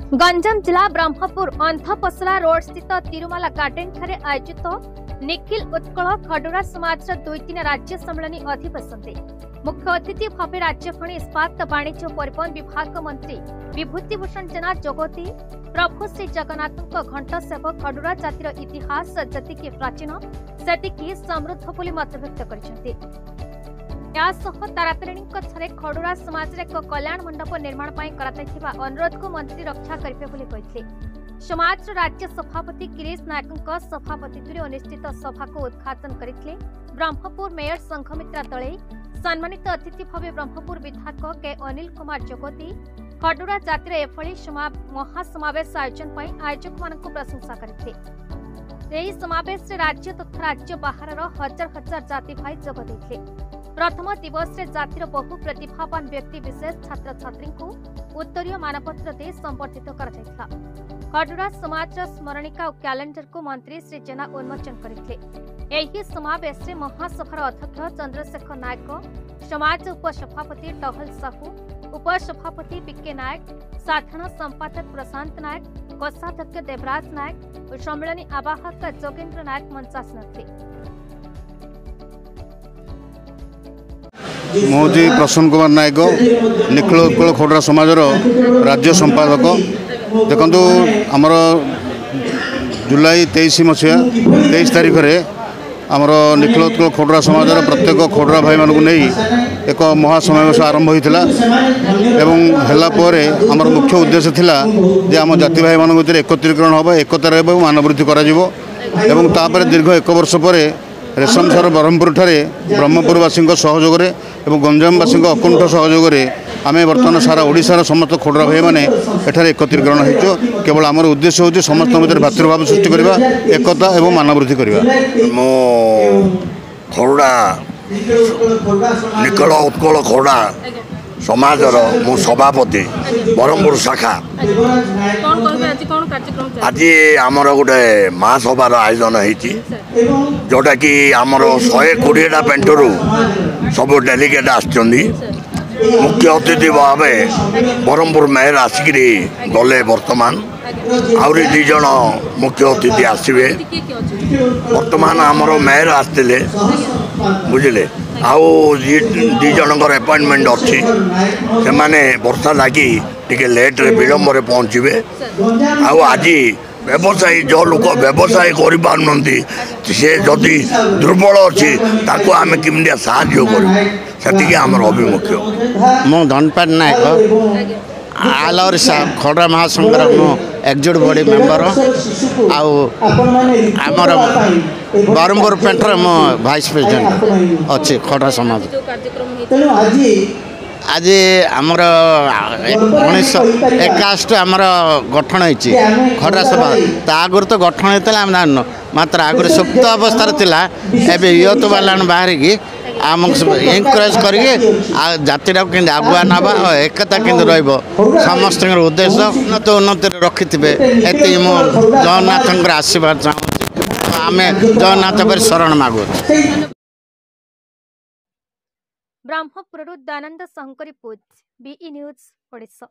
गंजाम जिला ब्रह्मपुर अंधपसला रोड स्थित तिरुमाला गार्डन ठारे आयोजित निखिल उत्कल खडुरा समाज दुई दिन राज्य सम्मेलन अधिवेशन मुख्य अतिथि भाव राज्य खनि इस्पात वाणिज्य परिवहन विभाग मंत्री विभूतिभूषण जेना जोगती प्रभु श्री जगन्नाथ घंट सेवक खडुरा जातिर इतिहास जतिकि प्राचीन सेतिकि समृद्ध बोली मतव्यक्त कर तारातारिणी खडुरा समाज एक कल्याण मंडप निर्माण अनुरोध को मंत्री रक्षा करेंगे। समाज राज्य सभापति गिरीश नायक सभापति अनुष्ठित सभा को उद्घाटन करते ब्रह्मपुर मेयर संघमित्रा दले सम्मानित अतिथि भाव ब्रह्मपुर विधायक के अनिल कुमार जोगती खडुरा जातिर एभली महासमावेश आयोजन आयोजक मान प्रशंसा करते। समावेश राज्य तथा राज्य बाहर हजार हजार जाति भाई जोगदे। प्रथम दिवस रे जातिर बहु प्रतिभावान व्यक्ति विशेष छात्र छात्री को उत्तरीय मानपत्र दे संबर्धित कर खडुरा समाज स्मरणिका और कैलेंडर को मंत्री श्री जेना उन्मोचन करते। समावेश महासभार अध्यक्ष चंद्रशेखर नायक, समाज उपसभापति टहल साहू, उपसभापति पिके नायक, साधारण संपादक प्रशांत नायक, कोषाध्यक्ष देवराज नायक और सम्मेलनी आवाहक जोगेन्द्र नायक मंचासन थे। मोदी प्रसन्न कुमार नायक निखिल उत्कल खडुरा समाज राज्य संपादक। देखु आमर जुलाई 23 मसीहा 23 तारीख में आमर निखिल उत्कल खडुरा समाज प्रत्येक खडुरा भाई मानक नहीं एक महासमावेश आरंभ होता आमर मुख्य उद्देश्य थिला जे आम जाति भाई मान भर एकत्रीकरण हम एकतार मानवृद्धि कर दीर्घ 1 वर्ष पर रेशम सर ब्रह्मपुर ठारे ब्रह्मपुरवासी सहयोग और गंजामवासी अकुंठ सहयोग आम बर्तमान सारा ओडिशार समस्त खडुरा भाई मैंने एठारे एकत्रीकरण हो। केवल आमर उद्देश्य हूँ समस्त मध्य भातृभाव सृष्टि करवा एकता और मानवृद्धि करवा। मो खडुरा निखिल उत्कल खडुरा समाजर मो सभापति ब्रह्मपुर शाखा आज आमर गोटे महासभार आयोजन होती जोटा कि आमर 120टा पेंटरू सब डेलीगेट आसचंदी। मुख्य अतिथि भाव ब्रह्मपुर मेयर आसिक गले वर्तमान आउरी 2 जन मुख्य अतिथि आसवे। वर्तमान आमर मेयर आसते बुझे आउ 2 जनकर अपॉइंटमेंट अच्छी से माने वर्षा लगी टिके लेट रे विलंब रे पहुँचे। आज व्यवसायी जो लोक व्यवसाय करि से जदि दुर्बल अच्छी ताको आम केमिया साहाय्य करी आमर अभिमुख्य। मो धनपाल नायक आलौर खडुरा महासंघर मो एक्जिक्यूटिव बॉडी मेंबर आमर ब्रह्मपुर पेंटर मो वाइस प्रेसिडेंट अच्छे खडुरा समाज। आज आमर 1961 आमर गठन होती खडुरा सभा आगुरी तो गठन होता आम जान मात्र आगुरी सुप्त अवस्था एवं यूथ बाला बाहरिकी आमको एनकरेज करके जातिटा के आगुआ नाबा और एकता के समस्त उद्देश्य उन्नति रखि ये मो जगन्नाथ आशीर्वाद चाहूँ आम जगन्नाथ पर शरण मागु। ब्रह्मपुर दानंद शंकरी पूज BE न्यूज ओडिशा।